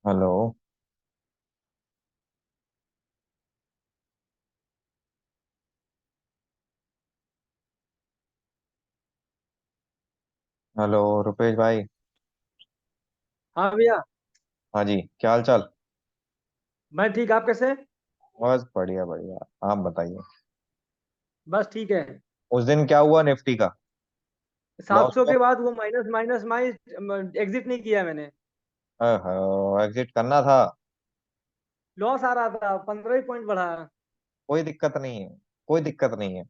Hello. Hello Rupesh भाई। हाँ भैया। हाँ जी, क्या हाल चाल। मैं ठीक, आप कैसे? बस बढ़िया बढ़िया। आप बताइए। बस ठीक है। उस दिन क्या हुआ निफ्टी का। सात लॉस सौ में। के बाद वो माइनस माइनस माइनस एग्जिट नहीं किया मैंने। एग्जिट करना था। लॉस आ रहा था, 15 ही पॉइंट बढ़ा। कोई दिक्कत नहीं है। कोई दिक्कत नहीं है।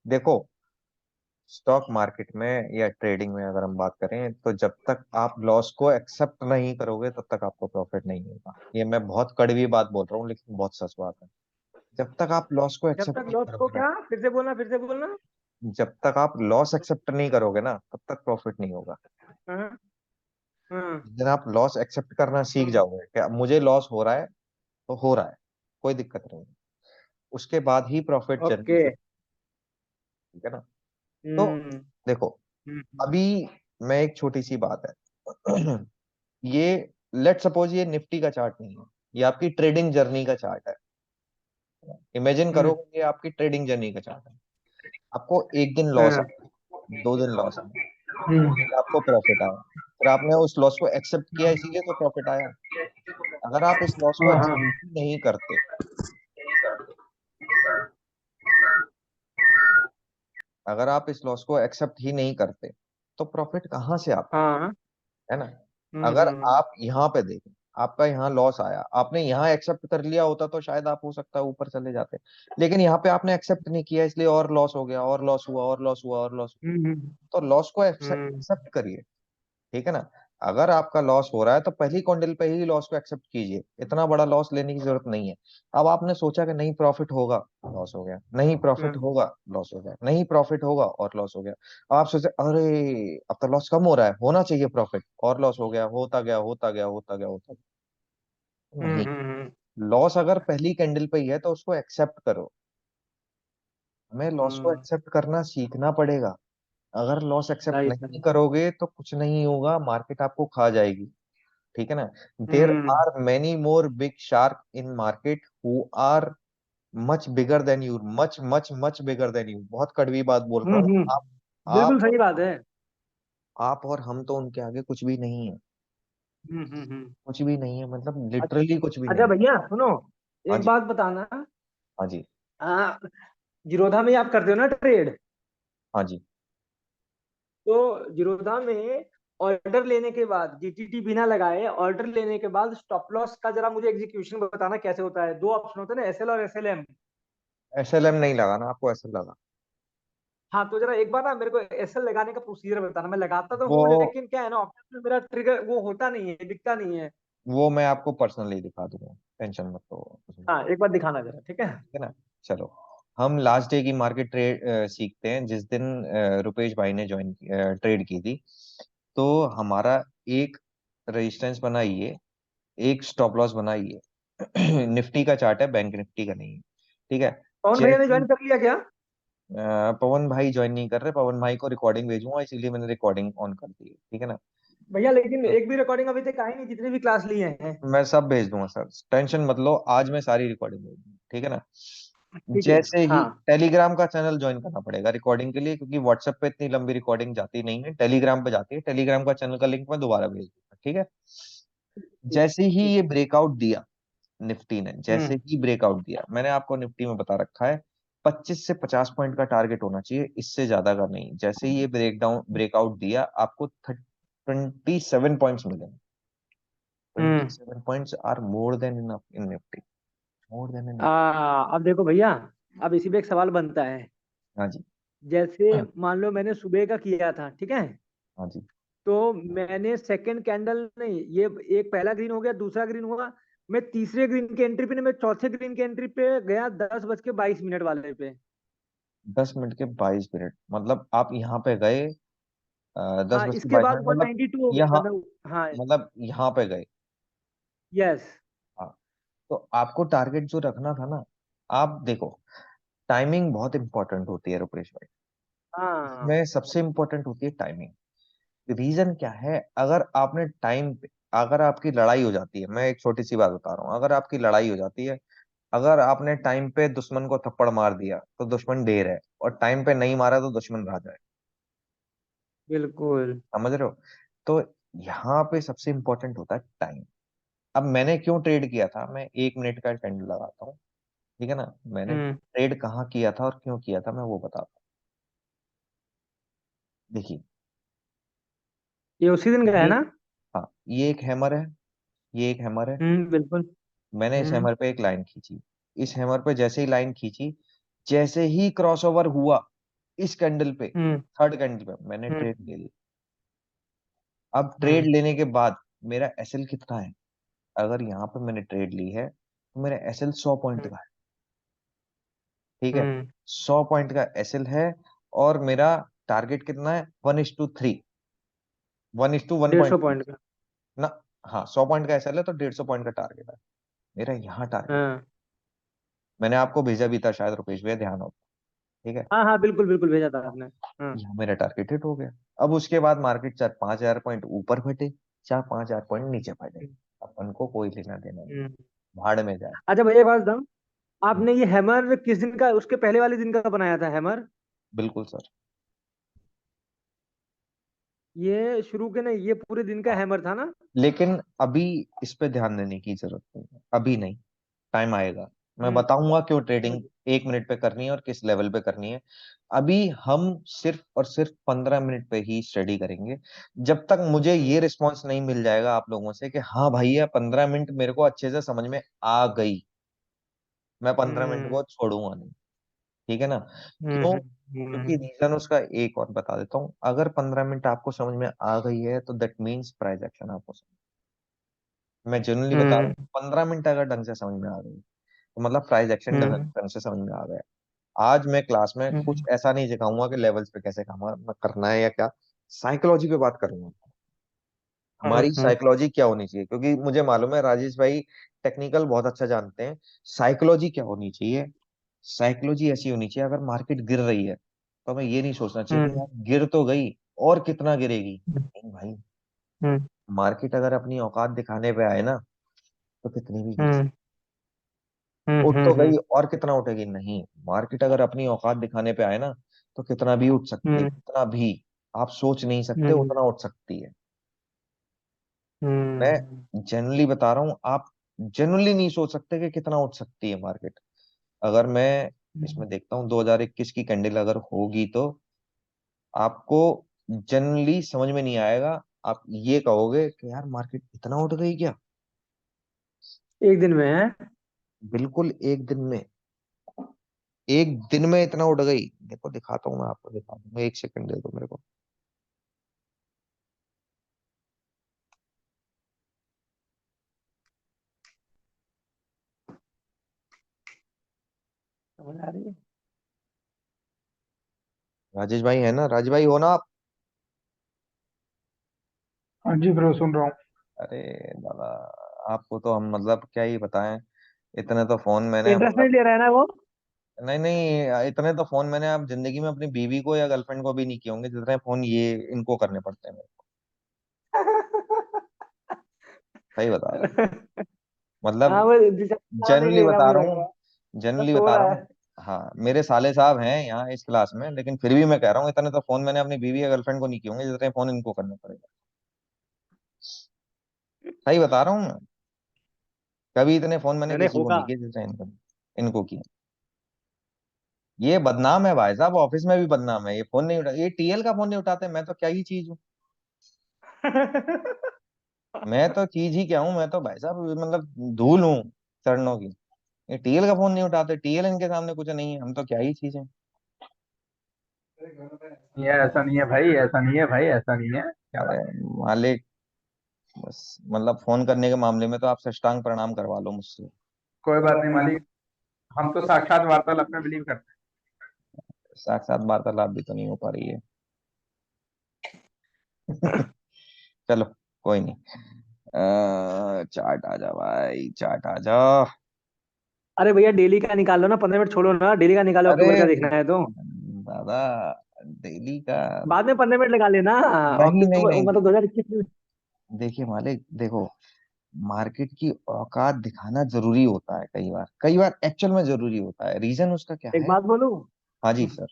देखो, स्टॉक मार्केट में या ट्रेडिंग में अगर हम बात करें तो जब तक आप लॉस को एक्सेप्ट नहीं करोगे तब तक आपको प्रॉफिट नहीं होगा। ये मैं बहुत कड़वी बात बोल रहा हूँ लेकिन बहुत सच बात है। जब तक आप लॉस को जब एक्सेप्ट तक नहीं लॉस को करोगे ना, क्या, फिर से बोलना, फिर से बोलना। जब तक आप लॉस एक्सेप्ट नहीं करोगे ना तब तक प्रॉफिट नहीं होगा। हाँ। हाँ। जिस दिन आप लॉस एक्सेप्ट करना सीख जाओगे कि अब मुझे लॉस हो रहा है तो हो रहा है, कोई दिक्कत नहीं है, उसके बाद ही प्रॉफिट जर्नी ओके। शुरू। ठीक है ना। तो हम्म। देखो, हम्म। अभी मैं एक छोटी सी बात है ये लेट सपोज ये निफ्टी का चार्ट नहीं है, ये आपकी ट्रेडिंग जर्नी का चार्ट है। इमेजिन करो हम्म। कि ये आपकी ट्रेडिंग जर्नी का चार्ट है। आपको एक दिन लॉस हाँ। आया, 2 दिन लॉस आया, हम्म। फिर आपको प्रॉफिट आया, फिर आपने उस लॉस को एक्सेप्ट किया इसीलिए तो प्रॉफिट आया। अगर आप इस लॉस को हाँ। हाँ। एक्सेप्ट नहीं करते, अगर आप इस लॉस को एक्सेप्ट ही नहीं करते तो प्रॉफिट कहाँ से आता, हाँ। है ना। हम्म। अगर आप यहाँ पे देखें, आपका यहाँ लॉस आया, आपने यहाँ एक्सेप्ट कर लिया होता तो शायद आप हो सकता है ऊपर चले जाते, लेकिन यहाँ पे आपने एक्सेप्ट नहीं किया इसलिए और लॉस हो गया, और लॉस हुआ, और लॉस हुआ, और लॉस। हम्म। तो लॉस को हम्म। एक्सेप्ट करिए। ठीक है ना। अगर आपका लॉस हो रहा है तो पहली कैंडल पे ही लॉस को एक्सेप्ट कीजिए, इतना बड़ा लॉस लेने की जरूरत नहीं है। अब आपने सोचा कि नहीं प्रॉफिट होगा, लॉस हो गया, नहीं प्रॉफिट हाँ। होगा, लॉस हो गया, नहीं प्रॉफिट होगा और लॉस हो गया। अब आप सोचे अरे अब तो लॉस कम हो रहा है, होना चाहिए प्रॉफिट, और लॉस हो गया, होता गया होता गया होता गया होता गया। नहीं, हम्म। लॉस अगर पहली कैंडल पे ही है तो उसको एक्सेप्ट करो। हमें लॉस को हम्म। एक्सेप्ट करना सीखना पड़ेगा। अगर लॉस एक्सेप्ट सही नहीं सही। करोगे तो कुछ नहीं होगा, मार्केट आपको खा जाएगी। ठीक है ना। There hmm. Are many more big shark in market who are much bigger than you, much much much bigger than you. बहुत कड़वी बात बोल रहा हूँ। बिल्कुल आप सही बात है। आप और हम तो उनके आगे कुछ भी नहीं है। हम्म। कुछ भी नहीं है, मतलब अच्छा। लिटरली कुछ भी अच्छा नहीं। भैया सुनो, हाँ एक जी। बात बताना। हाँ जी। हाँ। जिरोधा में आप करते हो ना ट्रेड? हाँ जी। तो जिरोधा में ऑर्डर लेने के बाद, जीटीटी बिना लगाए ऑर्डर लेने के बाद स्टॉप लॉस का जरा मुझे एग्जीक्यूशन बताना कैसे होता है। दो ऑप्शन होते हैं ना, एसएल और एसएलएम। एसएलएम नहीं लगाना, आपको एसएल लगा। हाँ, तो जरा एक बार ना मेरे को एसएल लगाने का प्रोसीजर बताना। मैं लगाता तो वो हूँ लेकिन क्या है ना, ऑप्शन में मेरा ट्रिगर वो होता नहीं है, दिखता नहीं है। वो मैं आपको पर्सनली दिखा दूंगा, टेंशन मत लो उसमें। हाँ, एक बार दिखाना जरा, ठीक है। ठीक है ना। चलो, हम लास्ट डे की मार्केट ट्रेड सीखते हैं, जिस दिन रुपेश भाई ने ज्वाइन ट्रेड की थी। तो हमारा एक रेजिस्टेंस बनाइए, एक स्टॉप लॉस बनाइए निफ्टी का चार्ट है, बैंक निफ्टी का नहीं है। ठीक है। कौन भैया ने जैसे ज्वाइन कर लिया क्या? पवन भाई ज्वाइन नहीं कर रहे, पवन भाई को रिकॉर्डिंग भेजूंगा इसीलिए मैंने रिकॉर्डिंग ऑन कर दी है। ठीक है ना। भैया लेकिन एक भी रिकॉर्डिंग अभी तक आई नहीं, जितनी भी क्लास लिए हैं। मैं सब भेज दूंगा सर, टेंशन मत लो, आज मैं सारी रिकॉर्डिंग भेज दूंगा। ठीक है ना। ठीक है। जैसे ही हाँ। टेलीग्राम का चैनल ज्वाइन करना पड़ेगा रिकॉर्डिंग के लिए, क्योंकि व्हाट्सएप पे इतनी लंबी रिकॉर्डिंग जाती नहीं है, टेलीग्राम पे जाती है। टेलीग्राम का चैनल का लिंक मैं दोबारा भेज दूंगा। ठीक है। ठीक। जैसे ही ठीक ये है। ब्रेकआउट दिया, निफ्टी ने जैसे हम्म। ही ब्रेकआउट दिया, मैंने आपको निफ्टी में बता रखा है 25 से 50 पॉइंट का टारगेट होना चाहिए, इससे ज्यादा का नहीं। जैसे ही ये ब्रेकआउट दिया, आपको 27 पॉइंट्स मिले। Twenty hmm. Seven points are more than enough in Nifty, more than enough. अब देखो भैया, अब इसी पे एक सवाल बनता है। हाँ जी। जैसे मान लो मैंने सुबह का किया था, ठीक है। हाँ जी। तो मैंने सेकंड कैंडल नहीं, ये एक पहला ग्रीन हो गया, दूसरा ग्रीन हुआ। मैं तीसरे ग्रीन की एंट्री पे नहीं, मैं चौथे ग्रीन की एंट्री पे गया 10:22 वाले पे। 10 मिनट के 22 मिनट मतलब आप यहाँ पे गए दस हाँ, बज के इसके बाईस बाद मिनट वन मतलब नाइनटी टू हो गया था यहाँ, मैं। हाँ। मतलब यहाँ पे गए। यस। हाँ। तो आपको टारगेट जो रखना था ना, आप देखो, टाइमिंग बहुत इंपॉर्टेंट होती है रुपेश भाई। हाँ। इसमें सबसे इंपॉर्टेंट होती है टाइमिंग। रीजन क्या है, अगर आपने टाइम पे अगर आपकी लड़ाई हो जाती है, मैं एक छोटी सी बात बता रहा हूँ, अगर आपकी लड़ाई हो जाती है, अगर आपने टाइम पे दुश्मन को थप्पड़ मार दिया तो दुश्मन ढेर है, और टाइम पे नहीं मारा तो दुश्मन राजा है। बिल्कुल। समझ रहे हो? तो यहाँ पे सबसे इंपॉर्टेंट होता है टाइम। अब मैंने क्यों ट्रेड किया था, मैं 1 मिनट का कैंडल लगाता हूँ, ठीक है ना? मैंने हम्म। ट्रेड कहाँ किया था और क्यों किया था, मैं वो बताता हूँ। देखिए, ये उसी दिन का है ये, ना? हाँ, ये एक हैमर है, ये एक हैमर है। बिल्कुल। मैंने इस हम्म। हैमर पे एक लाइन खींची, इस हैमर पे जैसे ही लाइन खींची, जैसे ही क्रॉसओवर हुआ इस कैंडल पे, हम्म। थर्ड कैंडल पे, मैंने हम्म। ट्रेड ले ली। अब ट्रेड हम्म। लेने के बाद मेरा एसएल कितना है? अगर यहाँ पे मैंने ट्रेड ली है तो मेरा एसएल 100 पॉइंट हम्म। का है, ठीक है? हम्म। 100 पॉइंट का एसएल है, और मेरा टारगेट कितना है? 1:3, 1:1.3 150 पॉइंट का। ना। हाँ, 100 पॉइंट का एसएल है तो 150 पॉइंट का टारगेट है। मेरा यहाँ टारगेट, हाँ मैंने आपको भेजा भी था शायद रुपेश भैया, ध्यान हो, ठीक है? हाँ हाँ, बिल्कुल बिल्कुल भेजा था आपने। हाँ। यहाँ मेरा टारगेट हिट हो गया। अब उसके बाद मार्केट 4-5 हजार पॉइंट ऊपर फटे, 4-5 हजार पॉइंट नीचे फटे, अपन को कोई लेना देना नहीं, हम्म। भाड़ में जाए। अच्छा भैया, एक बात बताओ, हम्म, आपने ये हैमर किस दिन का, उसके पहले वाले दिन का बनाया था हैमर? बिल्कुल सर। ये शुरू के नहीं, ये पूरे दिन का हाँ, हैमर था ना? लेकिन अभी इस पे ध्यान देने की जरूरत नहीं है, अभी नहीं, टाइम आएगा। मैं हम्म। बताऊंगा क्यों समझ ट्रेडिंग 1 मिनट पे करनी है और किस लेवल पे करनी है। अभी हम सिर्फ और सिर्फ 15 मिनट पे ही स्टडी करेंगे। जब तक मुझे हम्म। ये रिस्पॉन्स नहीं मिल जाएगा आप लोगों से कि हाँ भैया 15 मिनट मेरे को अच्छे से समझ में आ गई, मैं 15 मिनट हम्म। को छोड़ूंगा नहीं, ठीक है ना? हम्म। क्यों? क्योंकि हम्म। रीजन उसका एक और बता देता हूँ, अगर 15 मिनट आपको समझ में आ गई है तो दैट मीन्स प्राइस एक्शन आपको मैं जनरली बता रहा हूँ, हम्म। 15 मिनट अगर ढंग से समझ में आ गई तो मतलब प्राइस एक्शन ढंग हम्म। ढंग से समझ में आ गया। आज मैं क्लास में कुछ हम्म। ऐसा नहीं सिखाऊंगा कि लेवल्स पे कैसे काम करना है या क्या, साइकोलॉजी पे बात करूंगा। हमारी हम्म। साइकोलॉजी क्या होनी चाहिए, क्योंकि मुझे मालूम है राजेश भाई टेक्निकल बहुत अच्छा जानते हैं। साइकोलॉजी क्या होनी चाहिए? साइकोलॉजी ऐसी होनी चाहिए, अगर मार्केट गिर रही है तो हमें ये नहीं सोचना चाहिए कि हम्म। यार गिर तो गई, और कितना गिरेगी, नहीं भाई। हम्म। मार्केट अगर अपनी औकात दिखाने पे आए ना तो कितनी भी गिर हम्म। सकती, हम्म। उठ तो हम्म। गई और कितना उठेगी, नहीं। मार्केट अगर अपनी औकात दिखाने पे आए ना तो कितना भी उठ सकती है, हम्म। कितना भी आप सोच नहीं सकते हम्म। उतना उठ सकती है। हम्म। मैं जनरली बता रहा हूँ, आप जनरली नहीं सोच सकते कि कितना उठ सकती है मार्केट। अगर मैं हम्म। इसमें देखता हूँ 2021 की कैंडल अगर होगी तो आपको जनरली समझ में नहीं आएगा, आप ये कहोगे कि यार मार्केट इतना उठ गई क्या? एक दिन में है? बिल्कुल, एक दिन में, एक दिन में इतना उठ गई। देखो दिखाता हूँ, मैं आपको दिखा दूंगा, 1 सेकंड दे दो मेरे को। समझ आ रही है? राजेश भाई है ना, राजेश भाई हो ना आप? हाँ जी ब्रो, सुन रहा हूँ। अरे दादा, आपको तो हम मतलब क्या ही बताएं, इतने तो फोन मैंने इंटरेस्ट नहीं मतलब, ले रहा है ना वो? नहीं नहीं, इतने तो फोन मैंने आप जिंदगी में अपनी बीवी को या गर्लफ्रेंड को भी नहीं किए होंगे जितने फोन ये इनको करने पड़ते हैं मेरे को। सही बता रहा हूँ, मतलब हाँ, वो दिलचस्पी नाम नहीं जनरली ले रहा, बता मुझे रहा लग हूँ, रहा है। बस जनरली सो बता रहा रहा हूँ। है। हाँ, मेरे साले साहब हैं यहाँ इस क्लास में, लेकिन फिर भी मैं कह रहा हूँ इतने तो फोन मैंने अपनी बीवी या गर्लफ्रेंड को नहीं किए होंगे जितने फोन इनको करने पड़ेगा। सही बता रहा हूँ मैं, कभी इतने फोन मैंने मैंने किसी को नहीं होगा। किए जितने इनको इनको किए। ये बदनाम है भाई साहब, ऑफिस में भी बदनाम है, ये फोन नहीं उठा, ये टीएल का फोन नहीं उठाते, मैं तो क्या ही चीज हूँ, मैं तो चीज ही क्या हूँ, मैं तो भाई साहब मतलब धूल हूँ चरणों की। ये टीएल का फोन नहीं उठाते, टीएल इनके सामने कुछ नहीं है, हम तो क्या ही चीज है। ये ऐसा नहीं है भाई, ऐसा नहीं है भाई, ऐसा नहीं है, क्या अरे बात। मालिक, बस मतलब फोन करने के मामले में तो आप साष्टांग प्रणाम करवा लो मुझसे। कोई बात नहीं मालिक, हम तो साक्षात वार्तालाप में बिलीव करते साथ साथ वार्तालाप भी तो नहीं हो पा रही है। हैं। चलो, कोई नहीं। चार्ट आ जा भाई, चार्ट आ जा। अरे भैया, डेली का निकाल लो ना, 15 मिनट छोड़ो ना, डेली का निकालो, अरे अक्टूबर का देखना है तो। दादा, डेली का, बाद में 15 मिनट लगा लेना। नहीं नहीं अक्टूबर नहीं, मतलब 2021 में। देखिए मालिक, देखो, मार्केट की औकात दिखाना जरूरी होता है, कई बार एक्चुअल में जरूरी होता है। रीजन उसका क्या एक है? बात बोलूं, हाँ जी सर।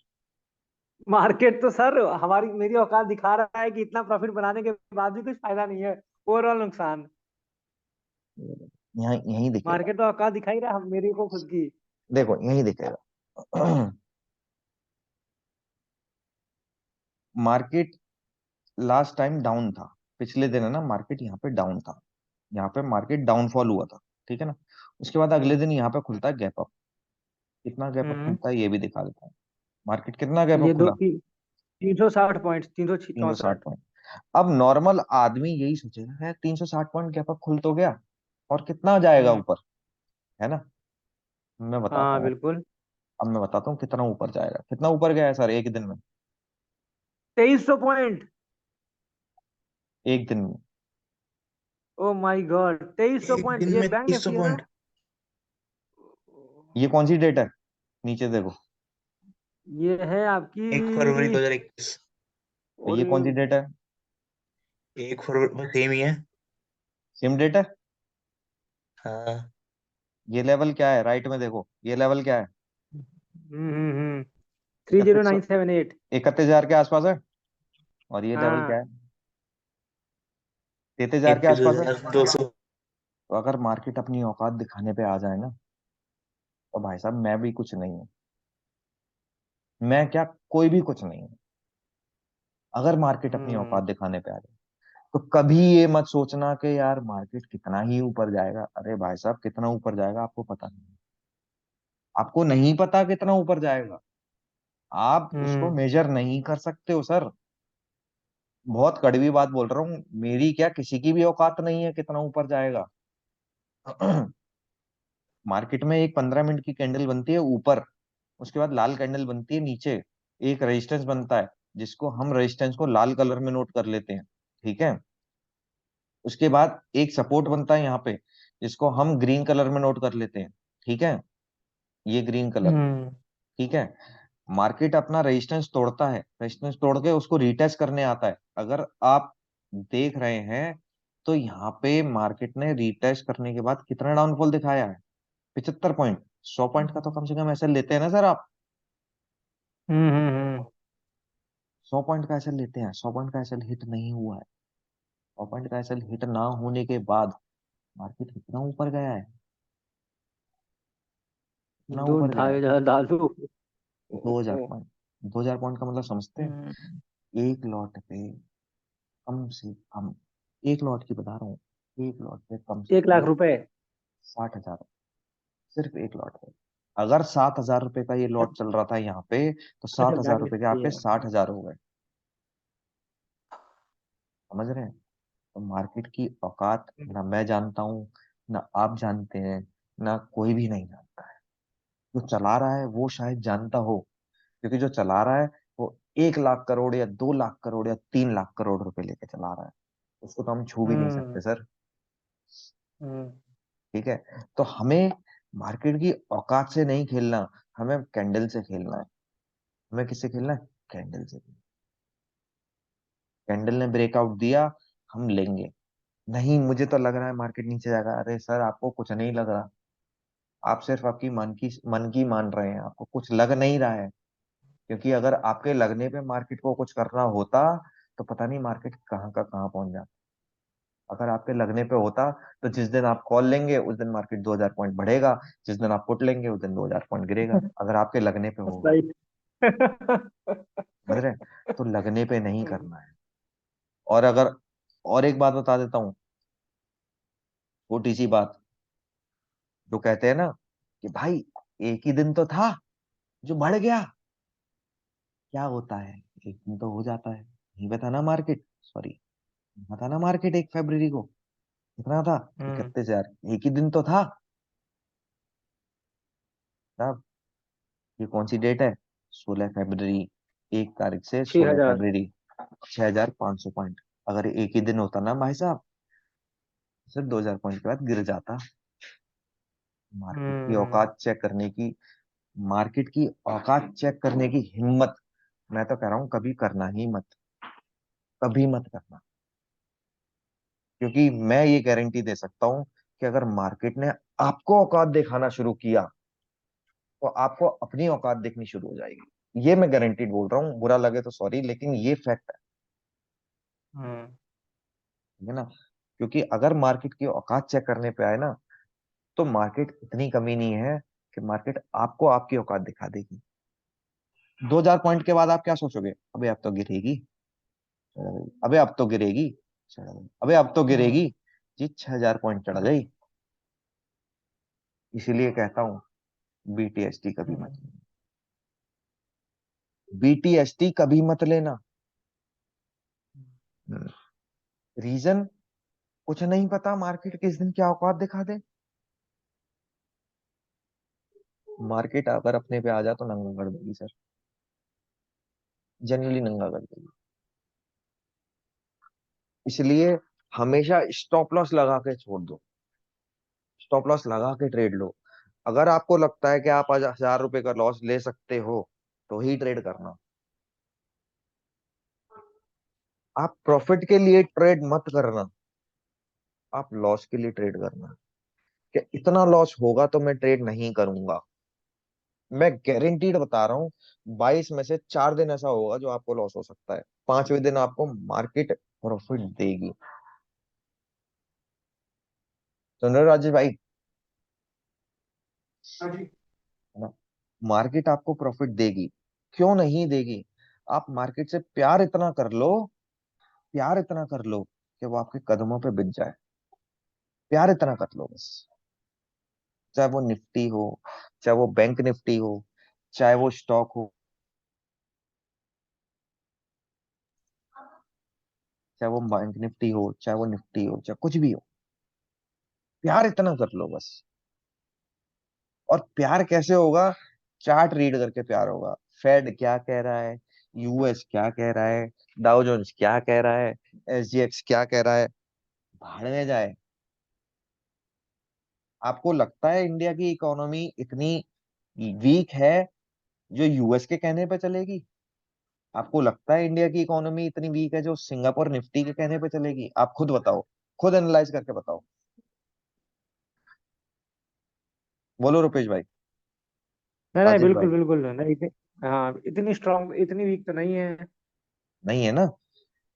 मार्केट तो सर हमारी मेरी औकात दिखा रहा है कि इतना प्रॉफिट बनाने के बाद भी कुछ फायदा नहीं है, ओवरऑल नुकसान। यहाँ यही दिखेगा। मार्केट तो औकात दिखा ही रहा है मेरे को खुद की। देखो यही दिखेगा। मार्केट लास्ट टाइम डाउन था, पिछले दिन है ना, मार्केट यहाँ पे डाउन था। यहाँ पे मार्केट डाउनफॉल हुआ था, ठीक है ना। उसके बाद अगले दिन यहाँ पे खुलता है गैप अप। कितना गैप अप हम्म। खुलता है ये भी दिखा देता हूँ। मार्केट कितना गैप अप ये दो खुला? 360 पॉइंट, तीन सौ 360 चौसठ पॉइंट। अब नॉर्मल आदमी यही सोचेगा है 360 पॉइंट गैप अप खुल तो गया, और कितना जाएगा हम्म। ऊपर, है ना। मैं बताता हाँ हूँ। बिल्कुल। अब मैं बताता हूँ कितना ऊपर जाएगा, कितना ऊपर गया है सर एक दिन में। 2300 पॉइंट। एक दिन में। ओ माय गॉड, 2300 पॉइंट, दिन ये में बैंक 2300 निफ्टी है ना? पॉइंट ये कौन सी डेट है? नीचे देखो। ये है 1 फरवरी आपकी। 2021। तो और ये कौन सी डेट है? 1 फरवरी बस सेम ही है। सेम डेट है। हाँ। ये लेवल क्या है, राइट में देखो, ये लेवल क्या है? 31, 30978। 31,000 के आसपास है। और ये लेवल क्या हाँ। है? 33,000 के इकतीस आसपास है। हजार दो सौ तो अगर मार्केट अपनी औकात दिखाने पे आ जाए ना, तो भाई साहब मैं भी कुछ नहीं हूँ। मैं क्या, कोई भी कुछ नहीं है। अगर मार्केट अपनी हम्म। औकात दिखाने पे आ जाए, तो कभी ये मत सोचना कि यार मार्केट कितना ही ऊपर जाएगा। अरे भाई साहब, कितना ऊपर जाएगा आपको पता नहीं। आपको नहीं पता कितना ऊपर जाएगा। आप उसको हम्म। मेजर नहीं कर सकते हो सर। बहुत कड़वी बात बोल रहा हूँ, मेरी क्या किसी की भी औकात नहीं है कितना ऊपर जाएगा। मार्केट में एक 15 मिनट की कैंडल बनती है ऊपर, उसके बाद लाल कैंडल बनती है नीचे, एक रेजिस्टेंस बनता है, जिसको हम रेजिस्टेंस को लाल कलर में नोट कर लेते हैं, ठीक है। उसके बाद एक सपोर्ट बनता है यहाँ पे, जिसको हम ग्रीन कलर में नोट कर लेते हैं, ठीक है। ये ग्रीन कलर, हम्म। ठीक है। मार्केट अपना रेजिस्टेंस तोड़ता है, रेजिस्टेंस तोड़ के उसको रिटेस्ट करने आता है। अगर आप देख रहे हैं, तो यहाँ पे मार्केट ने रिटेस्ट करने के बाद कितना डाउनफॉल दिखाया है? 75 पॉइंट। 100 पॉइंट का तो कम से कम ऐसे लेते हैं ना सर आप। हम्म। 100 पॉइंट का ऐसे लेते हैं, 100 पॉइंट का ऐसे हिट नहीं हुआ है। 100 पॉइंट का ऐसे हिट ना होने के बाद मार्केट कितना ऊपर गया है, कितना दूध ऊपर गया है? ढाई हजार डालू। 2,000 पॉइंट। 2,000 पॉइंट का मतलब समझते हैं? हम्म। एक लॉट पे कम से कम, एक लॉट की बता रहा हूँ, एक लॉट पे कम से 1 लाख रुपए। 60,000, सिर्फ एक लॉट पे। अगर 7,000 रुपए का ये लॉट चल रहा था यहाँ पे, तो अच्छा, सात हजार बैंक रुपए के निफ्टी आपके है। 60,000 हो गए। समझ रहे हैं? तो मार्केट की औकात ना मैं जानता हूँ, ना आप जानते हैं, ना कोई भी नहीं जानता है। जो चला रहा है वो शायद जानता हो, क्योंकि जो चला रहा है वो 1 लाख करोड़ या 2 लाख करोड़ या 3 लाख करोड़ रुपए लेके चला रहा है। उसको तो हम छू भी नहीं हम्म। सकते सर, हम्म। ठीक है। तो हमें मार्केट की औकात से नहीं खेलना, हमें कैंडल से खेलना है। हमें किससे खेलना है? कैंडल से। कैंडल ने ब्रेकआउट दिया, हम लेंगे। नहीं, मुझे तो लग रहा है मार्केट नीचे जाएगा। अरे सर, आपको कुछ नहीं लग रहा। आप सिर्फ आपकी मन की मान रहे हैं, आपको कुछ लग नहीं रहा है। क्योंकि अगर आपके लगने पे मार्केट को कुछ करना होता, तो पता नहीं मार्केट कहाँ का कहाँ पहुंच जाता। अगर आपके लगने पे होता, तो जिस दिन आप कॉल लेंगे उस दिन मार्केट 2,000 पॉइंट बढ़ेगा, जिस दिन आप पुट लेंगे उस दिन 2,000 पॉइंट गिरेगा, अगर आपके लगने पे होगा। सही। समझ रहे हैं? तो लगने पे नहीं करना है। और अगर, और एक बात बता देता हूँ, छोटी सी बात, जो कहते हैं ना कि भाई एक ही दिन तो था जो बढ़ गया। क्या होता है, एक दिन तो हो जाता है। नहीं बता ना मार्केट, सॉरी, बता ना मार्केट 1 फरवरी को कितना था? हम्म। 31,000। एक ही दिन तो था साहब। ये कौन सी डेट है? 16 फरवरी। 1 तारीख से छह सोलह हजार फरवरी 6,500 पॉइंट। अगर एक ही दिन होता ना भाई साहब, सिर्फ 2,000 पॉइंट के बाद गिर जाता। मार्केट की हम्म। औकात चेक करने की, मार्केट की औकात चेक करने की हिम्मत, मैं तो कह रहा हूँ कभी करना ही मत, कभी मत करना। क्योंकि मैं ये गारंटी दे सकता हूं कि अगर मार्केट ने आपको औकात दिखाना शुरू किया तो आपको अपनी औकात दिखनी शुरू हो जाएगी। ये मैं गारंटीड बोल रहा हूँ, बुरा लगे तो सॉरी, लेकिन ये फैक्ट हम्म। है ना। क्योंकि अगर मार्केट की औकात चेक करने पे आए ना, तो मार्केट इतनी कमी नहीं है कि मार्केट आपको आपकी औकात दिखा देगी। 2000 पॉइंट के बाद आप क्या सोचोगे? अबे अब तो गिरेगी, चढ़ गई। अबे अब तो गिरेगी, चढ़ गई। अबे अब तो गिरेगी, हम्म। जी 6000 पॉइंट चढ़ गई। इसीलिए कहता हूँ बीटीएसटी कभी मत हम्म। लेना, बीटीएसटी कभी मत लेना। रीजन, कुछ नहीं पता मार्केट किस दिन क्या औकात दिखा दे। मार्केट अगर अपने पे आ जा तो नंगा कर देगी सर, जनरली नंगा कर देगी। इसलिए हमेशा स्टॉप लॉस लगा के छोड़ दो, स्टॉप लॉस लगा के ट्रेड लो। अगर आपको लगता है कि आप आज 1000 रुपए का लॉस ले सकते हो तो ही ट्रेड करना। आप प्रॉफिट के लिए ट्रेड मत करना, आप लॉस के लिए ट्रेड करना। कि इतना लॉस होगा तो मैं ट्रेड नहीं करूंगा। मैं गारंटीड बता रहा हूँ, 22 में से 4 दिन ऐसा होगा जो आपको लॉस हो सकता है, 5वें दिन आपको मार्केट प्रॉफिट देगी। सुन रहे हो राजेश भाई? हाँ जी। है ना, मार्केट आपको प्रॉफिट देगी। क्यों नहीं देगी? आप मार्केट से प्यार इतना कर लो, प्यार इतना कर लो कि वो आपके कदमों पे बिछ जाए। प्यार इतना कर लो बस। चाहे वो निफ्टी हो, चाहे वो बैंक निफ्टी हो, चाहे वो स्टॉक हो, चाहे वो बैंक निफ्टी हो, चाहे वो निफ्टी हो, चाहे कुछ भी हो, प्यार इतना कर लो बस। और प्यार कैसे होगा? चार्ट रीड करके प्यार होगा। फेड क्या कह रहा है, यूएस क्या कह रहा है, डाउ जोन्स क्या कह रहा है, एसजीएक्स क्या कह रहा है, भाड़ में जाए। आपको लगता है इंडिया की इकोनॉमी इतनी वीक है जो यूएस के कहने पे चलेगी? आपको लगता है इंडिया की इकोनॉमी इतनी वीक है जो सिंगापुर निफ्टी के कहने पे चलेगी? आप खुद बताओ, खुद एनालाइज करके बताओ। बोलो रुपेश भाई। नहीं नहीं, राजेश भाई। बिल्कुल बिल्कुल नहीं हाँ, इतनी स्ट्रांग, इतनी वीक तो नहीं है। नहीं है ना?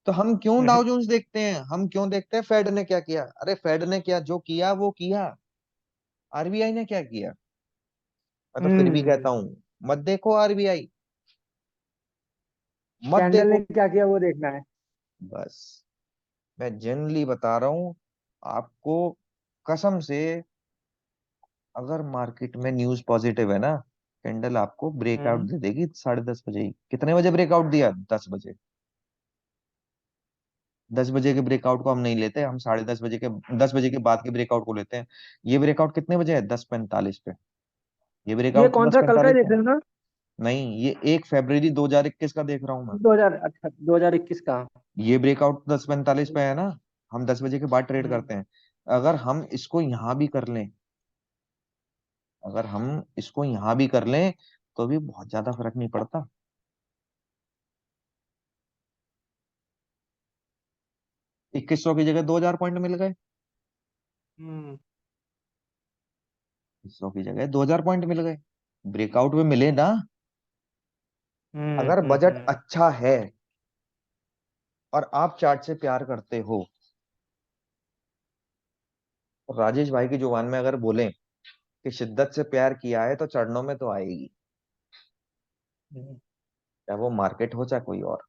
तो हम क्यों हम्म। डाउ जोन्स देखते हैं? हम क्यों देखते हैं फेड ने क्या किया? अरे फेड ने क्या जो किया वो किया। आरबीआई ने क्या किया? मैं तो फिर भी कहता हूं, मत देखो आरबीआई, मत कैंडल देखो। ने क्या किया वो देखना है। बस, मैं जनरली बता रहा हूं आपको, कसम से। अगर मार्केट में न्यूज पॉजिटिव है ना, कैंडल आपको ब्रेकआउट हम्म। दे देगी 10:30 बजे ही। कितने बजे ब्रेकआउट दिया? 10 बजे। 10 बजे के ब्रेकआउट को हम नहीं लेते, हम 10:30 बजे के, 10 बजे के बाद के ब्रेकआउट को लेते हैं। ये ब्रेकआउट कितने बजे है? 10:45 पे। ये ये ब्रेकआउट तो कौन दस सा कल का ही पैंतालीस देख पे रहे हो ना? नहीं, ये 1 फरवरी 2021 का देख रहा हूं मैं। 2000, अच्छा 2021 का। ये ब्रेकआउट 10:45 पे है ना। हम 10 बजे के बाद ट्रेड हम्म। करते हैं। अगर हम इसको यहां भी कर लें, अगर हम इसको यहां भी कर लें तो भी बहुत ज्यादा फर्क नहीं पड़ता। 2100 की जगह 2000 पॉइंट मिल गए, हम्म। 2100 की जगह 2000 पॉइंट मिल गए, ब्रेकआउट में मिले ना। अगर बजट हम्म। अच्छा है और आप चार्ट से प्यार करते हो, और राजेश भाई की जुबान में अगर बोलें कि शिद्दत से प्यार किया है तो चरणों में तो आएगी। हम्म। चाहे वो मार्केट हो चाहे कोई और,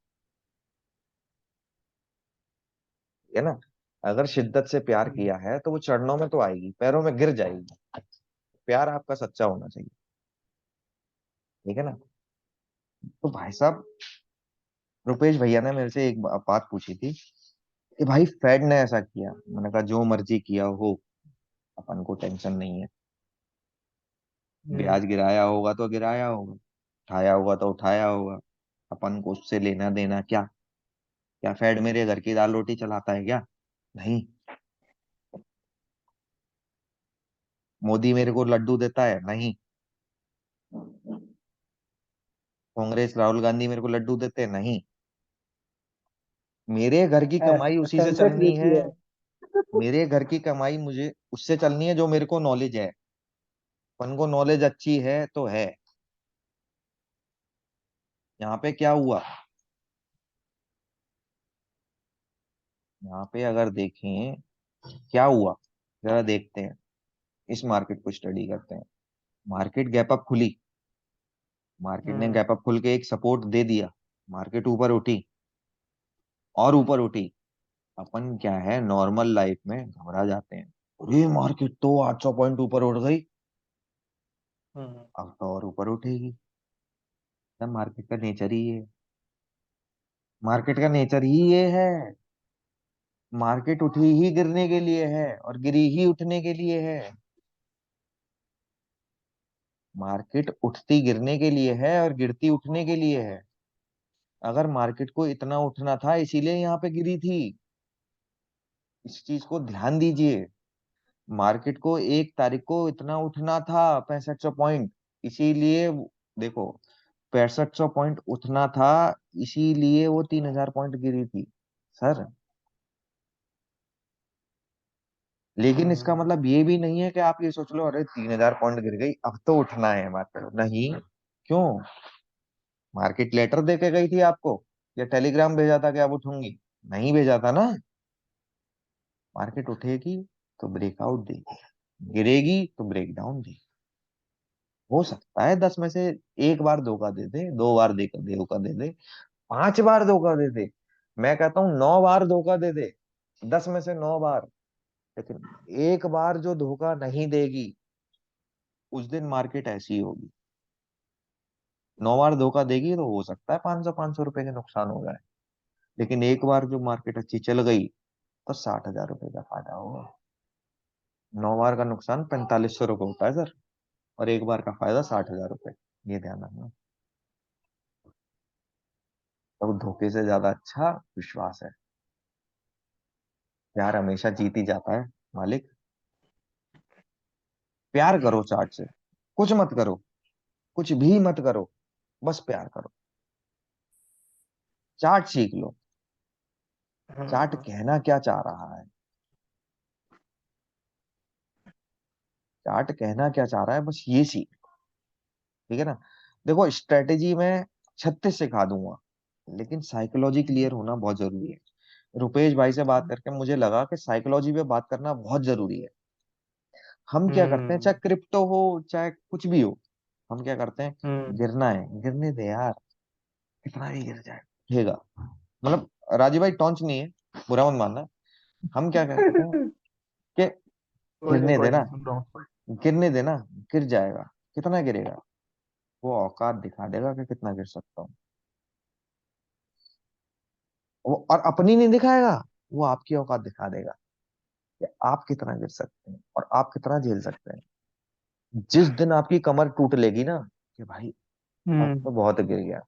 है ना। अगर शिद्दत से प्यार हम्म। किया है तो वो चरणों में तो आएगी, पैरों में गिर जाएगी। प्यार आपका सच्चा होना चाहिए, ठीक है ना। तो भाई साहब, रुपेश भैया ने मेरे से एक बात पूछी थी कि भाई फेड ने ऐसा किया। मैंने कहा जो मर्जी किया हो, अपन को टेंशन नहीं है। हम्म। ब्याज गिराया होगा तो गिराया होगा, उठाया होगा तो उठाया होगा। अपन को उससे लेना देना क्या? क्या फेड मेरे घर की दाल रोटी चलाता है क्या? नहीं। मोदी मेरे को लड्डू देता है? नहीं। कांग्रेस राहुल गांधी मेरे को लड्डू देते हैं? नहीं। मेरे घर की कमाई उसी से सेंसेक्स चलनी देती है। है। मेरे घर की कमाई मुझे उससे चलनी है जो मेरे को नॉलेज है। अपन को नॉलेज अच्छी है तो है। यहाँ पे क्या हुआ, यहाँ पे अगर देखें क्या हुआ, जरा देखते हैं, इस मार्केट को स्टडी करते हैं। मार्केट गैप अप खुली, मार्केट ने हम्म गैप अप खुल के एक सपोर्ट दे दिया, मार्केट ऊपर उठी और ऊपर उठी। अपन क्या है, नॉर्मल लाइफ में घबरा जाते हैं, अरे मार्केट तो 800 पॉइंट ऊपर उठ गई, हम्म अब तो और ऊपर उठेगी। तब मार्केट का नेचर ही ये है। मार्केट का नेचर ही ये है। मार्केट उठी ही गिरने के लिए है और गिरी ही उठने के लिए है। मार्केट उठती गिरने के लिए है और गिरती उठने के लिए है। अगर मार्केट को इतना उठना था इसीलिए यहाँ पे गिरी थी। इस चीज को ध्यान दीजिए। मार्केट को 1 तारीख को इतना उठना था, 6500 पॉइंट, इसीलिए देखो 6500 पॉइंट उठना था, इसीलिए वो 3000 पॉइंट गिरी थी सर। लेकिन इसका हम्म मतलब ये भी नहीं है कि आप ये सोच लो अरे 3000 पॉइंट गिर गई अब तो उठना है मार्केट, नहीं। क्यों? मार्केट लेटर दे के गई थी आपको या टेलीग्राम भेजा था कि अब उठूंगी? नहीं भेजा था ना। मार्केट उठेगी तो ब्रेकआउट देगी, गिरेगी तो ब्रेकडाउन देगी। हो सकता है 10 में से 1 बार धोखा दे दे, 2 बार धोखा दे दे, 5 बार धोखा दे दे, मैं कहता हूँ 9 बार धोखा दे दे, 10 में से 9 बार। लेकिन 1 बार जो धोखा नहीं देगी उस दिन मार्केट ऐसी होगी। 9 बार धोखा देगी तो हो सकता है 500 के नुकसान हो जाए। लेकिन 1 बार जो मार्केट अच्छी चल गई तो 60,000 का फायदा होगा। 9 बार का नुकसान 4500 होता है सर, और 1 बार का फायदा 60,000। ये ध्यान रखना। तो धोखे से ज्यादा अच्छा विश्वास है। प्यार हमेशा जीत ही जाता है मालिक। प्यार करो चार्ट से, कुछ मत करो, कुछ भी मत करो, बस प्यार करो। चार्ट सीख लो, चार्ट हम्म कहना क्या चाह रहा है, चार्ट कहना क्या चाह रहा है, बस ये सीख लो। ठीक है ना? देखो स्ट्रेटेजी में 36 सिखा दूंगा, लेकिन साइकोलॉजी क्लियर होना बहुत जरूरी है। रुपेश भाई से बात करके मुझे लगा कि साइकोलॉजी पे बात करना बहुत जरूरी है। हम क्या करते हैं, हम्म चाहे क्रिप्टो हो चाहे कुछ भी हो, हम क्या करते हैं, हम्म गिरना है गिरने दे यार, कितना भी गिर जाए उठेगा। मतलब राजीव भाई टॉन्च नहीं है, बुरा मत मानना। हम क्या कहते हैं कि कोई नहीं, गिरने कोई देना, नहीं, सुन रहा हूँ। गिरने देना, गिर जाएगा। कितना गिरेगा? वो औकात दिखा देगा कि कितना गिर सकता हूँ। वो और अपनी नहीं दिखाएगा, वो आपकी औकात दिखा देगा कि आप कितना गिर सकते हैं और आप कितना झेल सकते हैं। जिस दिन आपकी कमर टूट लेगी ना कि भाई अब हम्म तो बहुत गिर गया,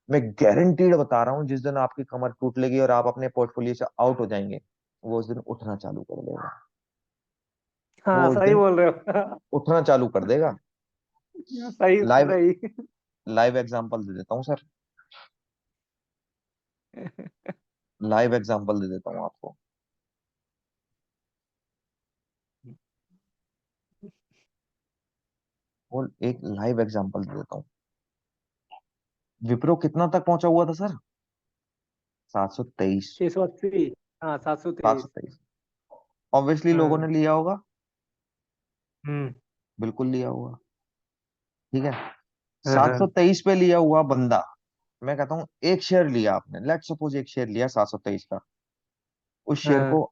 मैं गारंटीड बता रहा हूँ, जिस दिन आपकी कमर टूट लेगी और आप अपने पोर्टफोलियो से आउट हो जाएंगे, वो उस दिन उठना चालू कर देगा। हाँ वो उस सही दिन बोल रहे हो। उठना चालू कर देगा। सही लाइव सही। लाइव एग्जांपल दे देता हूँ सर, लाइव एग्जांपल दे देता हूँ आपको। वो एक लाइव एग्जांपल दे देता हूँ। विप्रो कितना तक पहुंचा हुआ था सर? 723। 680। हाँ, 723। 723। ऑब्वियसली लोगों हाँ। ने लिया होगा, हम्म बिल्कुल लिया होगा। ठीक है, हाँ सात सौ हाँ तेईस पे लिया हुआ बंदा, मैं कहता हूँ एक शेयर लिया आपने, लेट सपोज एक शेयर लिया 723 का, उस शेयर हाँ। को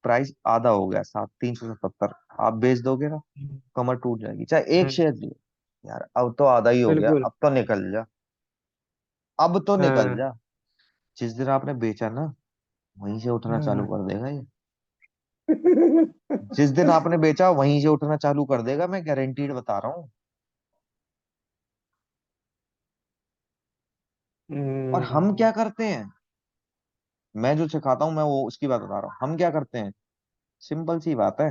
प्राइस आधा हो गया, 377, आप बेच दोगे ना? कमर टूट जाएगी। चाहे एक हम्म, शेयर लिए, यार अब तो आधा ही हो गया, बिल्कुल। अब तो निकल जा, अब तो निकल हाँ जा। जिस दिन आपने बेचा ना, वहीं से उठना चालू हाँ। कर देगा ये। जिस दिन आपने बेचा वहीं से उठना चालू कर देगा, मैं गारंटीड बता रहा हूँ। और हम हम्म क्या करते हैं, मैं जो सिखाता हूँ मैं वो उसकी बात बता रहा हूँ, हम क्या करते हैं, सिंपल सी बात है,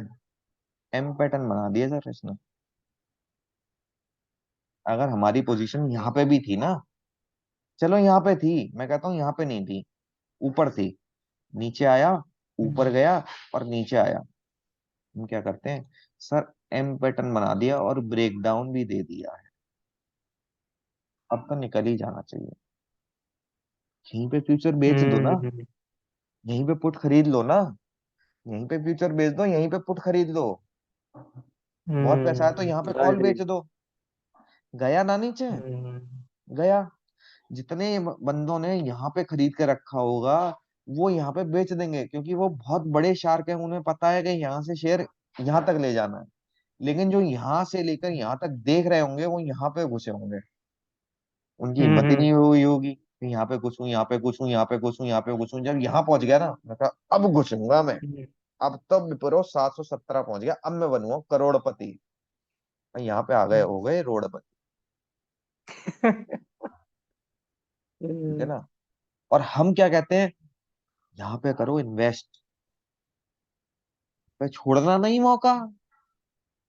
एम पैटर्न बना दिया सर इसने। अगर हमारी पोजीशन यहाँ पे भी थी ना, चलो यहाँ पे थी, मैं कहता हूँ यहाँ पे नहीं थी, ऊपर थी, नीचे आया, ऊपर गया और नीचे आया, हम क्या करते हैं सर, एम पैटर्न बना दिया और ब्रेकडाउन भी दे दिया है। अब तो निकल ही जाना चाहिए। यहीं पे फ्यूचर बेच दो ना, हम्म। यहीं पे पुट खरीद लो ना, यहीं पे फ्यूचर बेच दो, यहीं पे पुट खरीद लो। बहुत पैसा है तो यहाँ पे कॉल राइट। बेच दो। गया ना नीचे, गया। जितने बंदों ने यहाँ पे खरीद के रखा होगा वो यहाँ पे बेच देंगे, क्योंकि वो बहुत बड़े शार्क हैं, उन्हें पता है कि यहाँ से शेयर यहाँ तक ले जाना है। लेकिन जो यहाँ से लेकर यहाँ तक देख रहे होंगे वो यहाँ पे घुसे होंगे, उनकी हिम्मत ही हम्म। नहीं हुई होगी कि यहाँ पे घुसूं, यहाँ पे घुसूं, यहाँ पे घुसूं, यहाँ पे घुसूं। जब यहाँ पहुंच गया ना, मैं कहा अब घुसूंगा मैं। अब तो विप्रो 717 पहुंच गया, अब मैं बनूंगा करोड़पति। और यहाँ पे आ गए, हो गए रोडपति। ठीक है ना। और हम क्या कहते हैं, यहाँ पे करो इन्वेस्ट, पे छोड़ना नहीं मौका,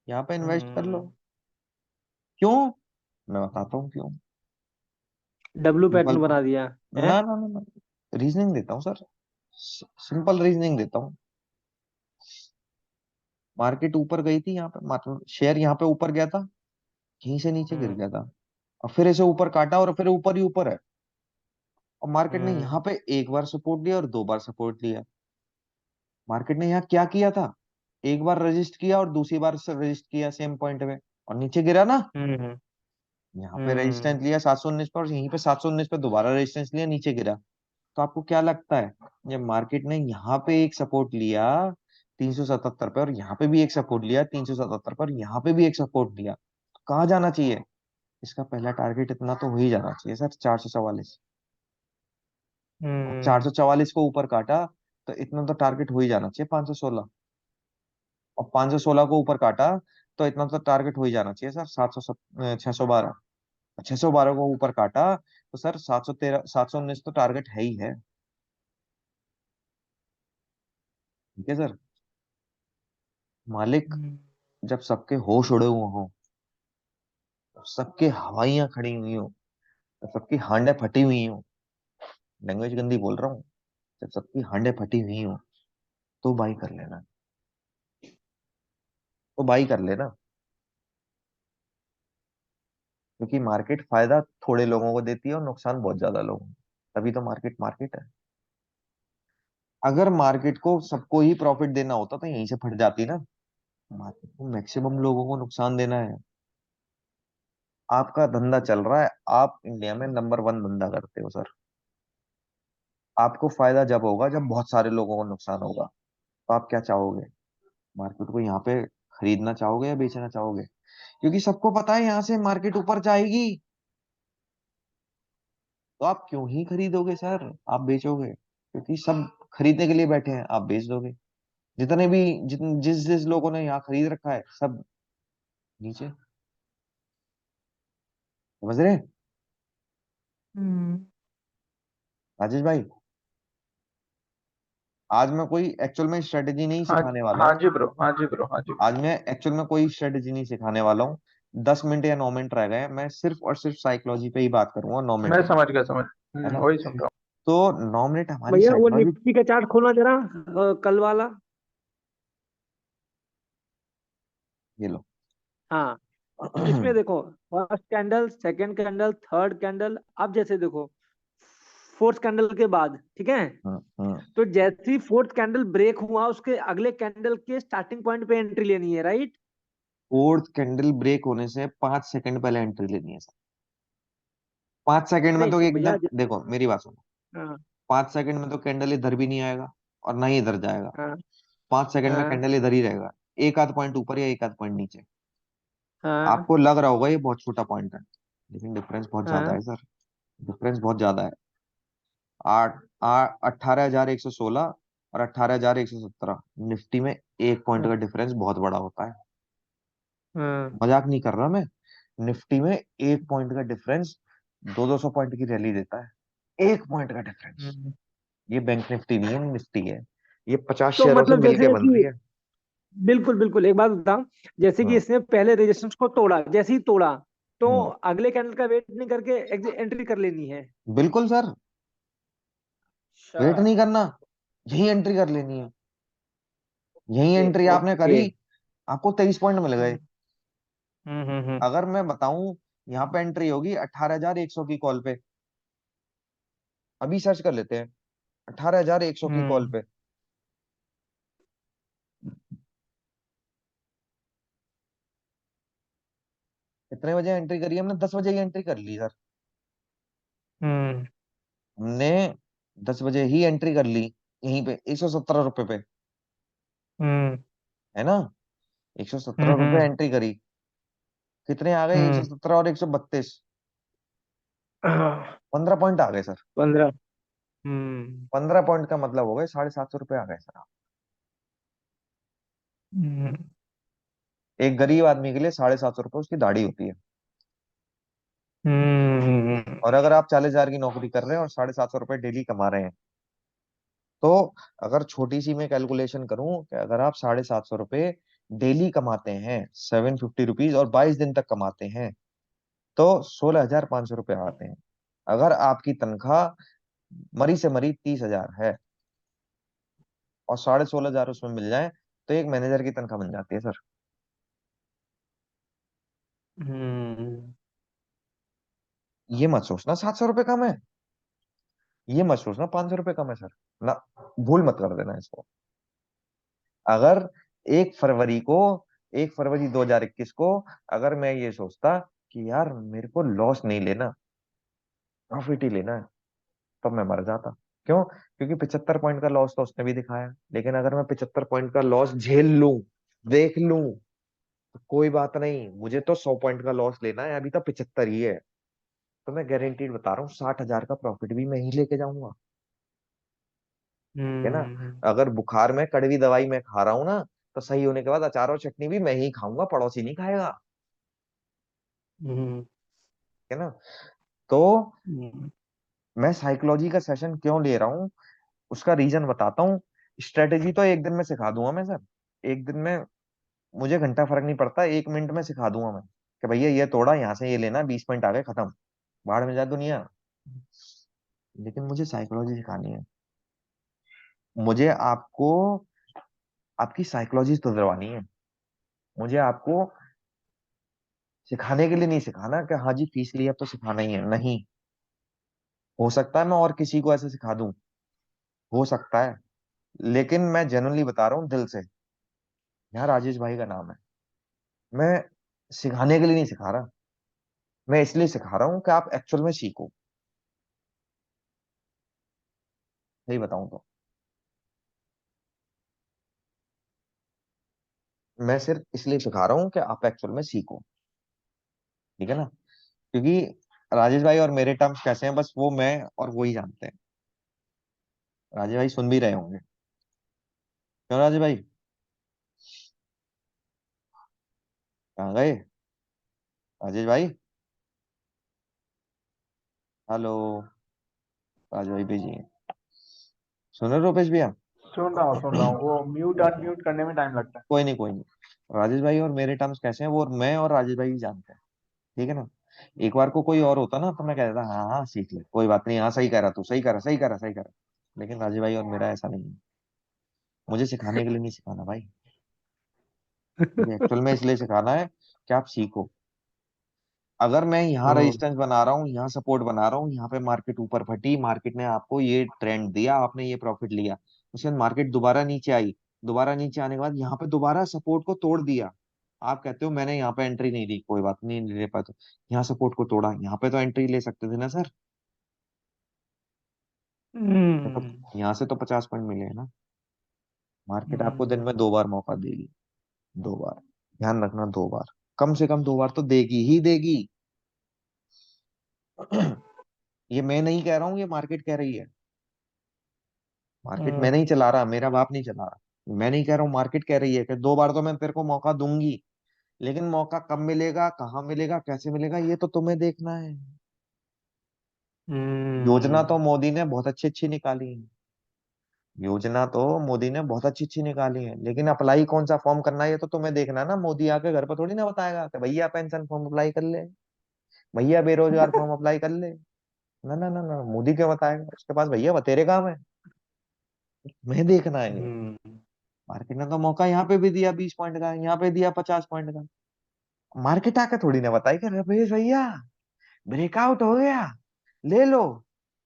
यहाँ पे इन्वेस्ट कर लो। क्यों, मैं बताता हूँ क्यों। डब्लू सिंपल, पैटर्न बना दिया है। ना ना ना ना, रीजनिंग देता हूँ सर, सिंपल रीजनिंग देता हूँ। मार्केट ऊपर गई थी, यहाँ पे मतलब शेयर यहाँ पे ऊपर गया था, यहीं से नीचे गिर गया था, और फिर इसे ऊपर काटा और फिर ऊपर ही ऊपर है। और मार्केट ने यहाँ पे एक बार सपोर्ट लिया और दो बार सपोर्ट लिया। मार्केट ने यहाँ क्या किया था, एक बार रजिस्ट किया और दूसरी बार रजिस्ट किया सेम पॉइंट में, और नीचे गिरा ना। हम्म। यहाँ पे हम्म। रेजिस्टेंस लिया 719 पर, और यहीं पे 719 पे दोबारा रेजिस्टेंस लिया, नीचे गिरा। तो आपको क्या लगता है, जब मार्केट ने यहाँ पे एक सपोर्ट लिया 377 पे, और यहाँ पे भी एक सपोर्ट लिया 377 पर, यहाँ पे भी एक सपोर्ट लिया, तो कहाँ जाना चाहिए। इसका पहला टारगेट इतना तो हो ही जाना चाहिए सर, 444। और हम्म। 444 को ऊपर काटा तो इतना तो टारगेट हो ही जाना चाहिए 516। और 516 को ऊपर काटा तो इतना तो टारगेट हो ही जाना चाहिए सर 612। 612 को ऊपर काटा तो सर 713, 719 तो टारगेट है ही है। ठीक है सर। मालिक, जब सबके होश उड़े हुए हों, सबके हवाइयां खड़ी हुई हो, सबकी हांडें फटी हुई हो, लैंग्वेज गंदी बोल रहा हूँ, जब सबकी हांडें फटी हुई हो, तो बाई कर लेना, तो बाई कर लेना। क्योंकि मार्केट फायदा थोड़े लोगों को देती है और नुकसान बहुत ज्यादा लोगों को, तभी तो मार्केट मार्केट है। अगर मार्केट को सबको ही प्रॉफिट देना होता तो यहीं से फट जाती ना। मार्केट को मैक्सिमम लोगों को नुकसान देना है। आपका धंधा चल रहा है, आप इंडिया में नंबर वन धंधा करते हो सर। आपको फायदा जब होगा जब बहुत सारे लोगों को नुकसान होगा। तो आप क्या चाहोगे, मार्केट को यहाँ पे खरीदना चाहोगे या बेचना चाहोगे। क्योंकि सबको पता है यहाँ से मार्केट ऊपर जाएगी, तो आप क्यों ही खरीदोगे सर, आप बेचोगे। क्योंकि सब खरीदने के लिए बैठे हैं, आप बेच दोगे। जितने भी जिस जिस लोगों ने यहाँ खरीद रखा है सब नीचे। समझ रहे हैं हम्म। राजेश भाई। आज मैं कोई एक्चुअल में स्ट्रेटेजी नहीं हाँ। सिखाने वाला हाँ हूँ। जी ब्रो, हाँ जी ब्रो, हाँ जी आज ब्रो। मैं एक्चुअल में कोई स्ट्रेटेजी नहीं सिखाने वाला हूँ। 10 मिनट या 9 मिनट रह गए, मैं सिर्फ और सिर्फ साइकोलॉजी पे ही बात करूंगा 9 मिनट मैं में। समझ गया, समझ। है ना। वही सुन रहा तो 9 मिनट हमारी भैया वो साइकोलॉजी। निफ्टी का चार्ट खोलना जरा, कल वाला। ये लो। हाँ, इसमें देखो, first candle, second candle, third candle, अब जैसे देखो फोर्थ कैंडल के बाद, ठीक है। हम्म। तो जैसे ही फोर्थ कैंडल ब्रेक हुआ उसके अगले कैंडल के स्टार्टिंग पॉइंट पे एंट्री लेनी है, राइट। फोर्थ कैंडल ब्रेक होने से 5 सेकंड पहले एंट्री लेनी है सर। 5 सेकंड में नहीं तो भैया एकदम देखो मेरी बात सुनो। हाँ। 5 सेकंड में तो कैंडल इधर भी नहीं आएगा और ना ही इधर जाएगा। हाँ। 5 सेकंड में हाँ। कैंडल इधर ही रहेगा, एक आध पॉइंट ऊपर या एक आध पॉइंट नीचे। हाँ। आपको लग रहा होगा ये बहुत छोटा पॉइंट है, लेकिन डिफरेंस बहुत ज्यादा हाँ। है सर। डिफरेंस बहुत ज्यादा है। आठ 18,116 और 18,117 निफ्टी में, एक पॉइंट का डिफरेंस बहुत बड़ा होता है। हाँ। मजाक नहीं कर रहा मैं। निफ्टी में एक पॉइंट का डिफरेंस 200 पॉइंट की रैली देता है, एक पॉइंट का डिफरेंस। हम्म। ये बैंक निफ्टी नहीं है, निफ्टी है। ये 50 तो शेयरों से मतलब मिलके जैसे बन रही कि, है। बिल्कुल बिल्कुल, एक बात बताऊं, जैसे कि हाँ इसने पहले रेजिस्टेंस को तोड़ा, जैसे ही तोड़ा तो हाँ, अगले कैंडल का वेट नहीं करके एंट्री कर लेनी है। बिल्कुल सर। अच्छा। वेट नहीं करना, यही एंट्री कर लेनी है। यही एंट्री आपने ओके। करी, आपको 23 पॉइंट मिल गए। हम्म हम्म। अगर मैं बताऊं, यहाँ पे एंट्री होगी 18,100 की कॉल पे। अभी सर्च कर लेते हैं, 18,100 की कॉल हम्म पे। कितने बजे एंट्री करी हमने? 10 बजे ही एंट्री कर ली सर। हम्म हमने 10 बजे ही एंट्री कर ली, यहीं पे 117 रुपए पे, हम्म है ना? 117 रुपए हम्म एंट्री करी। कितने आ गए? एक सौ हम्म। सत्रह और 132, हाँ, 15 पॉइंट आ गए सर। 15। 15 पॉइंट का मतलब हो गए 750 रुपये आ गए सर। हम्म एक गरीब आदमी के लिए 750 रुपये उसकी दाढ़ी होती है। हम्म और अगर आप 40,000 की नौकरी कर रहे हैं और 750 रुपये डेली कमा रहे हैं, तो अगर छोटी सी मैं कैलकुलेशन करूं कि अगर आप 750 रुपये डेली कमाते हैं, 750 रुपीज, और 22 दिन तक कमाते हैं, तो 16,500 रुपये आते हैं। अगर आपकी तनख्वाह मरी से मरी 30,000 है और 16,500 उसमें मिल जाए, तो एक मैनेजर की तनख्वाह बन जाती है सर। हम्म ये मत सोचना 700 रुपये कम है, ये मत सोचना 500 रुपये कम है सर। ना, भूल मत कर देना इसको। अगर 1 फरवरी को, 1 फरवरी 2021 को, अगर मैं ये सोचता कि यार मेरे को लॉस नहीं लेना, प्रॉफिट ही लेना है, तब मैं मर जाता। क्यों? क्योंकि 75 पॉइंट का लॉस तो उसने भी दिखाया। लेकिन अगर मैं 75 पॉइंट का लॉस झेल लूं, देख लूं, तो कोई बात नहीं, मुझे तो 100 पॉइंट का लॉस लेना है, अभी तो 75 ही है। तो मैं गारंटीड बता रहा हूँ 60,000 का प्रॉफिट भी मैं ही लेके जाऊंगा। ठीक है ना? हम्म अगर बुखार में कड़वी दवाई मैं खा रहा हूँ ना, तो सही होने के बाद अचार और चटनी भी मैं ही खाऊंगा, पड़ोसी नहीं खाएगा। हम्म ठीक है ना? तो हम्म मैं साइकोलॉजी का सेशन क्यों ले रहा हूँ, उसका रीजन बताता हूँ। स्ट्रेटेजी तो एक दिन में सिखा दूंगा मैं सर, एक दिन में, मुझे घंटा फर्क नहीं पड़ता, 1 मिनट में सिखा दूंगा मैं कि भैया ये तोड़ा, यहाँ से ये लेना, 20 पॉइंट आ गए, खत्म, बाहर में जा दुनिया। लेकिन मुझे साइकोलॉजी सिखानी है, मुझे आपको आपकी साइकोलॉजी सुधरवानी है। मुझे आपको सिखाने के लिए नहीं सिखाना कि हाँ जी फीस ली अब तो सिखाना ही है, नहीं। हो सकता है मैं और किसी को ऐसे सिखा दूं, हो सकता है, लेकिन मैं जेन्युइनली बता रहा हूँ दिल से, यहाँ राजेश भाई का नाम है, मैं सिखाने के लिए नहीं सिखा रहा, मैं इसलिए सिखा रहा हूँ कि आप एक्चुअल में सीखो। सही बताऊं तो मैं सिर्फ इसलिए सिखा रहा हूँ कि आप एक्चुअल में सीखो। ठीक है ना? क्योंकि राजेश भाई और मेरे टर्म्स कैसे हैं, बस वो मैं और वो ही जानते हैं। राजेश भाई सुन भी रहे होंगे, क्यों राजेश भाई? कहाँ गए राजेश भाई? हेलो? राजेश भाई बिजी हैं। सुन रहे हो रुपेश भैया? सुन रहा हूँ, वो म्यूट अनम्यूट करने में टाइम लगता है। कोई नहीं, कोई नहीं। राजेश भाई और मेरे टर्म्स कैसे हैं, वो मैं और राजेश भाई ही जानते हैं। ठीक है ना? एक बार को कोई और होता ना, तो मैं कह देता हाँ हाँ सीख ले, कोई बात नहीं, हाँ सही कह रहा तू, सही कह रहा, सही कह रहा, सही कह रहा। लेकिन राजेश भाई और मेरा ऐसा नहीं है। मुझे सिखाने के लिए नहीं सिखाना भाई, मुझे एक्चुअल में इसलिए सिखाना है कि आप सीखो। अगर मैं यहाँ हम्म रेजिस्टेंस बना रहा हूँ, यहाँ सपोर्ट बना रहा हूँ, यहाँ पे मार्केट ऊपर फटी, मार्केट ने आपको ये ट्रेंड दिया, आपने ये प्रॉफिट लिया, उसके बाद मार्केट दोबारा नीचे आई, दोबारा नीचे आने के बाद यहाँ पे दोबारा सपोर्ट को तोड़ दिया। आप कहते हो मैंने यहाँ पे एंट्री नहीं ली, कोई बात नहीं, नहीं ले पाए तो यहाँ सपोर्ट को तोड़ा, यहाँ पे तो एंट्री ले सकते थे ना सर। हम्म यहाँ से तो 50 पॉइंट मिले हैं ना। मार्केट आपको दिन हम्म में 2 बार मौका देगी, 2 बार, ध्यान रखना, 2 बार, कम से कम 2 बार तो देगी ही देगी। ये मैं नहीं कह रहा हूँ, ये मार्केट कह रही है। मार्केट मैं नहीं चला रहा, मेरा बाप नहीं चला रहा, मैं नहीं कह रहा हूँ, मार्केट कह रही है कि 2 बार तो मैं तेरे को मौका दूंगी। लेकिन मौका कब मिलेगा, कहाँ मिलेगा, कैसे मिलेगा, ये तो तुम्हें देखना है। योजना तो हम्म मोदी ने बहुत अच्छी अच्छी निकाली है, योजना तो मोदी ने बहुत अच्छी अच्छी निकाली है, लेकिन अप्लाई कौन सा फॉर्म करना है ये तो तुम्हें देखना है ना। मोदी आके घर पर थोड़ी ना बताएगा कि भैया पेंशन फॉर्म अप्लाई कर ले, भैया बेरोजगार फॉर्म अप्लाई कर ले। ना ना ना ना, मोदी क्यों बताएगा? उसके पास भैया बतेरे काम है, मैं देखना है। हम्म मार्केट ने तो मौका यहाँ पे भी दिया 20 पॉइंट का, यहाँ पे दिया 50 पॉइंट का। मार्केट आके थोड़ी ना बताई कि रुपेश भैया ब्रेकआउट हो गया, ले लो।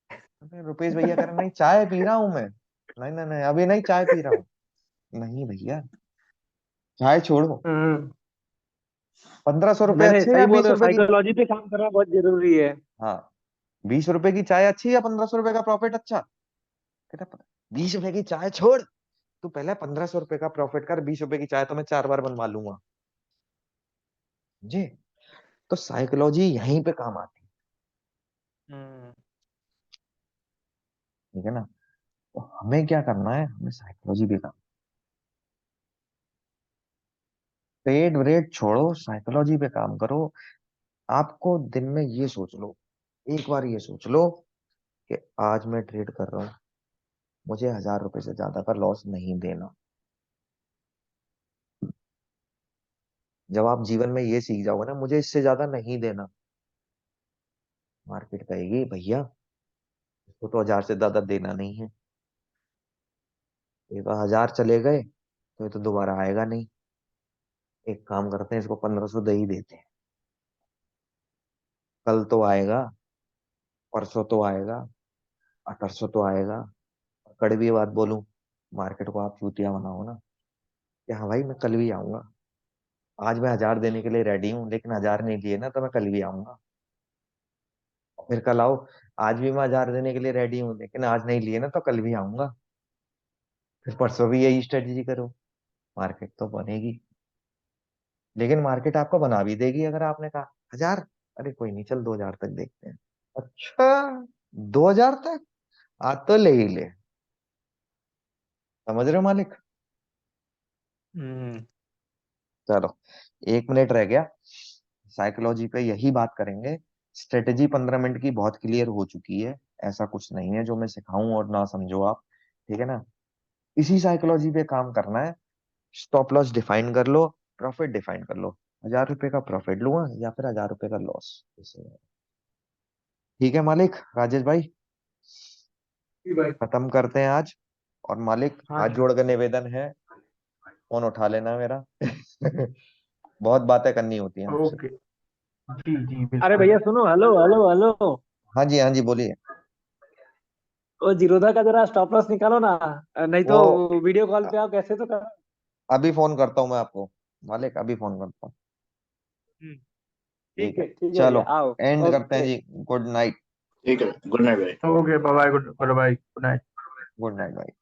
अरे रुपेश भैया कह रहे नहीं चाय पी रहा हूं मैं, नहीं नहीं नहीं अभी नहीं चाय पी रहा हूँ। नहीं भैया चाय छोड़ो। हम्म। 1500 रुपए मैंने अच्छे या सही बोल बीस रहे हो, रुपए की? साइकोलॉजी पे काम करना बहुत जरूरी है। हाँ 20 रुपए की चाय अच्छी या 1500 रुपए का प्रॉफिट अच्छा? कहता 20 रुपए की चाय छोड़, तू पहले 1500 रुपए का प्रॉफिट कर, 20 रुपए की चाय तो मैं 4 बार बनवा लूंगा। जी, तो साइकोलॉजी यहीं पे काम आती है। हम्म। ठीक है ना? तो हमें क्या करना है, हमें साइकोलॉजी पे काम, ट्रेड व्रेड छोड़ो, साइकोलॉजी पे काम करो। आपको दिन में ये सोच लो, एक बार ये सोच लो कि आज मैं ट्रेड कर रहा हूँ, मुझे 1000 रुपए से ज्यादा का लॉस नहीं देना। जब आप जीवन में ये सीख जाओगे ना मुझे इससे ज्यादा नहीं देना, मार्केट कहेगी भैया इसको तो 1000 से ज्यादा देना नहीं है, ये तो 1000 चले गए तो ये तो दोबारा आएगा नहीं, एक काम करते हैं इसको 1500 दे ही देते हैं, कल तो आएगा, परसों तो आएगा, 1800 तो आएगा। कड़वी बात बोलूं, मार्केट को आप चूतिया बनाओ ना कि हाँ भाई मैं कल भी आऊंगा, आज मैं 1000 देने के लिए रेडी हूँ लेकिन 1000 नहीं लिए ना तो मैं कल भी आऊंगा। और फिर कल आओ, आज भी मैं 1000 देने के लिए रेडी हूँ लेकिन आज नहीं लिए ना तो कल भी आऊंगा। फिर परसों भी यही स्ट्रेटेजी करो, मार्केट तो बनेगी, लेकिन मार्केट आपको बना भी देगी अगर आपने कहा 1000, अरे कोई नहीं चल 2000 तक देखते हैं। अच्छा 2000 तक, आज तो ले ही ले। समझ रहे हो मालिक? हम्म। चलो 1 मिनट रह गया, साइकोलॉजी पे यही बात करेंगे। स्ट्रेटेजी 15 मिनट की बहुत क्लियर हो चुकी है, ऐसा कुछ नहीं है जो मैं सिखाऊं और ना समझो आप। ठीक है ना? इसी साइकोलॉजी पे काम करना है। स्टॉप लॉस डिफाइन कर लो, प्रॉफिट डिफाइन कर लो, 1000 रुपए का प्रॉफिट लूंगा या फिर 1000 रुपए का लॉस। ठीक है मालिक, राजेश भाई जी भाई। खत्म करते हैं आज। और मालिक हाँ हाथ जी। जोड़ कर निवेदन है, फोन उठा लेना मेरा। बहुत बातें करनी होती हैं आपसे। ओके। जी जी अरे बिल्कुल। भैया सुनो, हेलो हेलो हेलो। हाँ जी बोलिए। वो जीरोधा का जरा स्टॉप लॉस निकालो ना, नहीं वो तो वीडियो कॉल पे आप कैसे तो कर। अभी फोन करता हूँ मैं आपको मालिक, अभी फोन करता हूँ। हम्म, ठीक है, ठीक है चलो भैया, आओ। एंड करते हैं ओके। जी। Good night. ठीक है, गुड नाइट भाई। Okay bye bye, good bye, good night. Good night भाई।